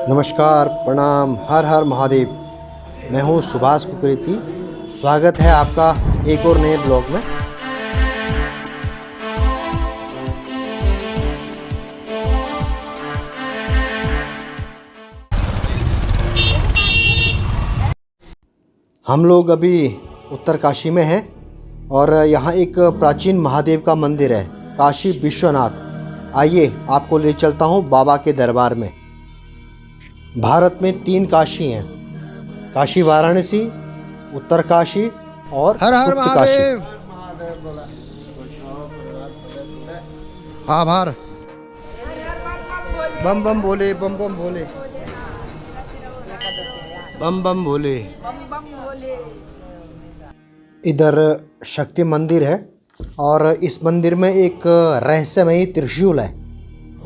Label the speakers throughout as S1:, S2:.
S1: नमस्कार, प्रणाम, हर हर महादेव। मैं हूं सुभाष कुकरेती। स्वागत है आपका एक और नए ब्लॉग में। हम लोग अभी उत्तरकाशी में हैं और यहाँ एक प्राचीन महादेव का मंदिर है, काशी विश्वनाथ। आइए आपको ले चलता हूँ बाबा के दरबार में। भारत में 3 काशी हैं, काशी वाराणसी, उत्तरकाशी और
S2: हर हर
S1: गुप्तकाशी।
S2: महादेव। आभार।
S1: बम बम बोले, बम बम बोले, बम बम बोले। इधर शक्ति मंदिर है और इस मंदिर में एक रहस्यमयी त्रिशूल है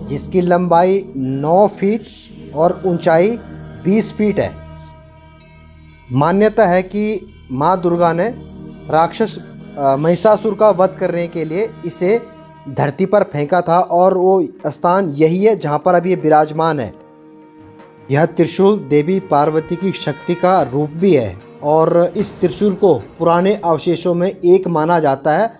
S1: जिसकी लंबाई 9 फीट और ऊंचाई 20 फीट है। मान्यता है कि माँ दुर्गा ने राक्षस महिषासुर का वध करने के लिए इसे धरती पर फेंका था और वो स्थान यही है जहाँ पर अभी ये विराजमान है। यह त्रिशूल देवी पार्वती की शक्ति का रूप भी है और इस त्रिशूल को पुराने अवशेषों में एक माना जाता है।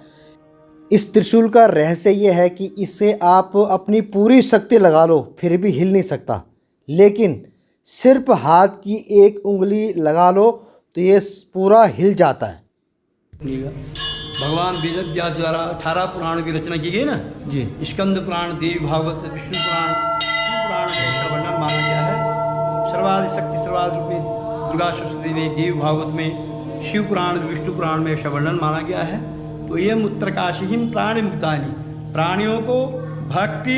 S1: इस त्रिशूल का रहस्य ये है कि इसे आप अपनी पूरी शक्ति लगा लो फिर भी हिल नहीं सकता, लेकिन सिर्फ हाथ की एक उंगली लगा लो तो ये पूरा हिल जाता है।
S3: भगवान वेद व्यास द्वारा 18 पुराण की रचना की गई ना
S1: जी।
S3: स्कंद पुराण, देवी भागवत, विष्णु पुराण, शिव पुराण का वर्णन माना गया है। सर्वाधि शक्ति सर्वाधि रूपी दुर्गा सरस्वती ने देवी भागवत में, शिव पुराण, विष्णु पुराण में ऐसा वर्णन माना गया है। तो ये उत्तरकाशी ही प्राणी मुक्तानी, प्राणियों को भक्ति,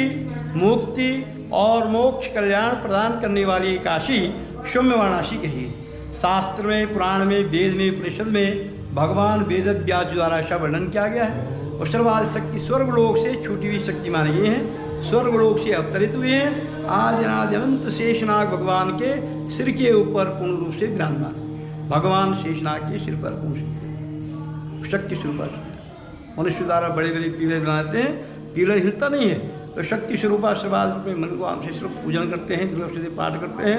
S3: मुक्ति और मोक्ष कल्याण प्रदान करने वाली काशी सौम्य वाराणसी कही है। शास्त्र में, पुराण में, वेद में, उपनिषद में भगवान वेद व्यास द्वारा ऐसा वर्णन किया गया है। और सर्वाधि शक्ति स्वर्गलोक से छूटी हुई शक्ति माने गए हैं, स्वर्गलोक से अवतरित हुए हैं। आदि अनादि अनंत शेषनाग भगवान के सिर के ऊपर पूर्ण रूप से विराजमान। भगवान शेषनाग के सिर पर पूर्ण शक्ति स्वरूप। मनुष्य द्वारा बड़े बड़े पीलर बनाते हैं, पीलर हिलता नहीं है, तो शक्ति स्वरूपा सर्वाध रूप में मन को आंशिक स्वरूप पूजन करते हैं, दुर्गा से पाठ करते हैं।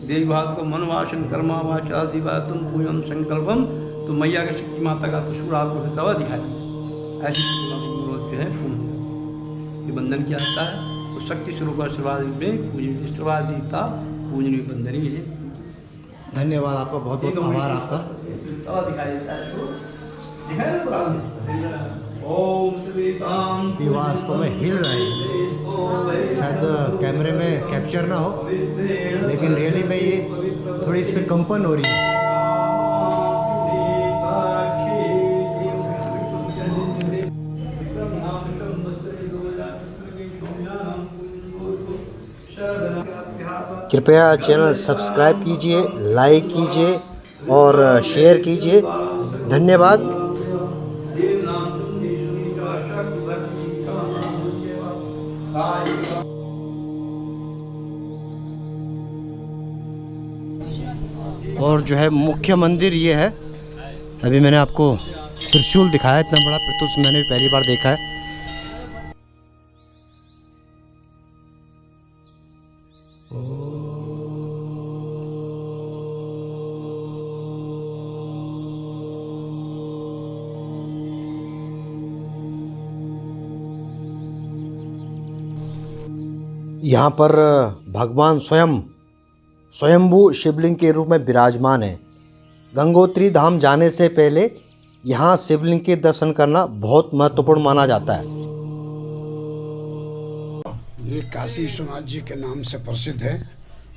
S3: देवी भाग को मनवासन कर्मा वाचा दिवा तुम पूजन संकल्पम, तो मैया की शक्ति माता का त्रिशूल आपको दवा दिखाई। ऐसी शक्ति माता की मूर्त जो है पूर्ण ये बंधन किया जाता है। तो शक्ति स्वरूप सर्वाध रूप में पूजन सर्वाधिकता पूजनीय बंधन ही है।
S1: धन्यवाद आपका, बहुत बहुत आभार आपका।
S3: दवा दिखाई देता है, दिखाई ना पुराण में। ओम
S1: ये वास्तव में हिल रहे हैं, शायद कैमरे में कैप्चर ना हो, लेकिन रियली में ये थोड़ी इस पर कंपन हो रही है। कृपया चैनल सब्सक्राइब कीजिए, लाइक कीजिए और शेयर कीजिए। धन्यवाद। और जो है मुख्य मंदिर ये है। अभी मैंने आपको त्रिशूल दिखाया, इतना बड़ा प्रत्युष मैंने भी पहली बार देखा है। यहाँ पर भगवान स्वयंभू शिवलिंग के रूप में विराजमान है। गंगोत्री धाम जाने से पहले यहाँ शिवलिंग के दर्शन करना बहुत महत्वपूर्ण माना जाता है।
S2: ये काशी विश्वनाथ जी के नाम से प्रसिद्ध है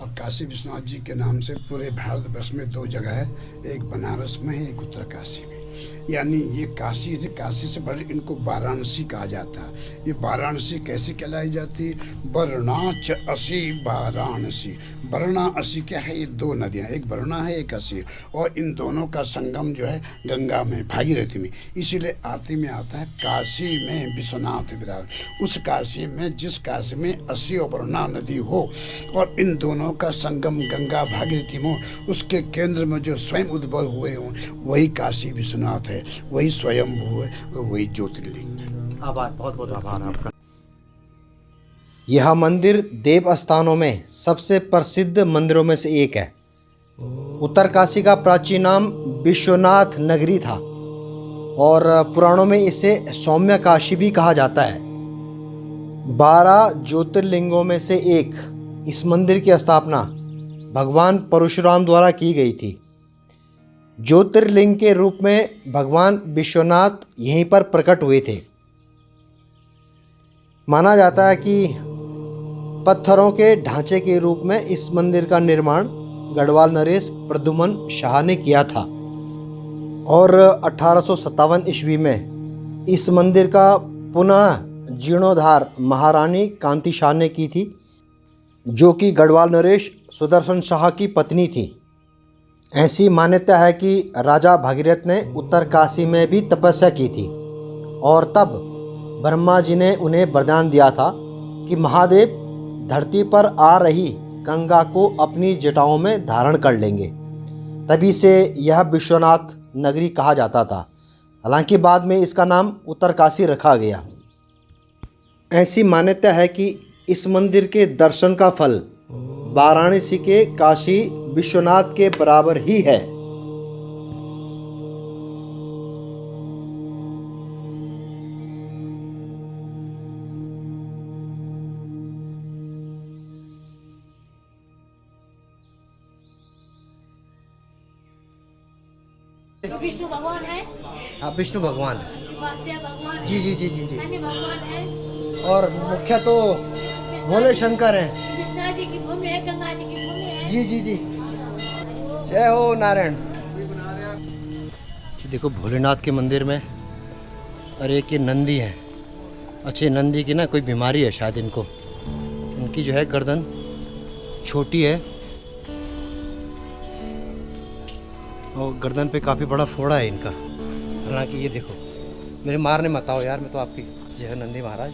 S2: और काशी विश्वनाथ जी के नाम से पूरे भारतवर्ष में 2 जगह है, एक बनारस में है, एक उत्तरकाशी में। यानी ये काशी से बड़े इनको वाराणसी कहा जाता है। ये वाराणसी कैसे कहलाई जाती है? वरुणाच असी वाराणसी। वरुणा असी क्या है? ये 2 नदियाँ, एक वरुणा है, एक असी, और इन दोनों का संगम जो है गंगा में, भागीरथी में। इसीलिए आरती में आता है काशी में विश्वनाथ विराज। उस काशी में, जिस काशी में असी और वरुणा नदी हो और इन दोनों का संगम गंगा भागीरथी में, उसके केंद्र में जो स्वयं उद्भव हुए हों वही काशी विश्वनाथ है, वही स्वयंभू है, वही ज्योतिर्लिंग है।
S1: आभार, बहुत बहुत आभार आपका। यह मंदिर देव स्थानों में सबसे प्रसिद्ध मंदिरों में से एक है। उत्तरकाशी का प्राचीन नाम विश्वनाथ नगरी था और पुराणों में इसे सौम्य काशी भी कहा जाता है। 12 ज्योतिर्लिंगों में से एक इस मंदिर की स्थापना भगवान परशुराम द्वारा की गई थी। ज्योतिर्लिंग के रूप में भगवान विश्वनाथ यहीं पर प्रकट हुए थे। माना जाता है कि पत्थरों के ढांचे के रूप में इस मंदिर का निर्माण गढ़वाल नरेश प्रद्युमन शाह ने किया था और 1857 ईस्वी में इस मंदिर का पुनः जीर्णोद्धार महारानी कांति शाह ने की थी, जो कि गढ़वाल नरेश सुदर्शन शाह की पत्नी थी। ऐसी मान्यता है कि राजा भगीरथ ने उत्तरकाशी में भी तपस्या की थी और तब ब्रह्मा जी ने उन्हें वरदान दिया था कि महादेव धरती पर आ रही गंगा को अपनी जटाओं में धारण कर लेंगे। तभी से यह विश्वनाथ नगरी कहा जाता था। हालांकि बाद में इसका नाम उत्तरकाशी रखा गया। ऐसी मान्यता है कि इस मंदिर के दर्शन का फल वाराणसी के काशी विश्वनाथ के बराबर ही है।
S4: तो विष्णु भगवान है,
S1: हाँ, विष्णु भगवान
S4: वासुदेव भगवान है,
S1: जी जी जी जी जी
S4: शनि भगवान है
S1: और मुख्य तो भोले शंकर हैं।
S4: कृष्णा जी की भूमि है, गंगा जी की भूमि है।
S1: जी जी जी, जय हो नारायण। देखो भोलेनाथ के मंदिर में, अरे एक ये नंदी है। अच्छे नंदी की ना कोई बीमारी है शायद इनको, इनकी जो है गर्दन छोटी है और गर्दन पे काफ़ी बड़ा फोड़ा है इनका। हालांकि ये देखो, मेरे मारने मत आओ यार, मैं तो आपकी जय हो नंदी महाराज।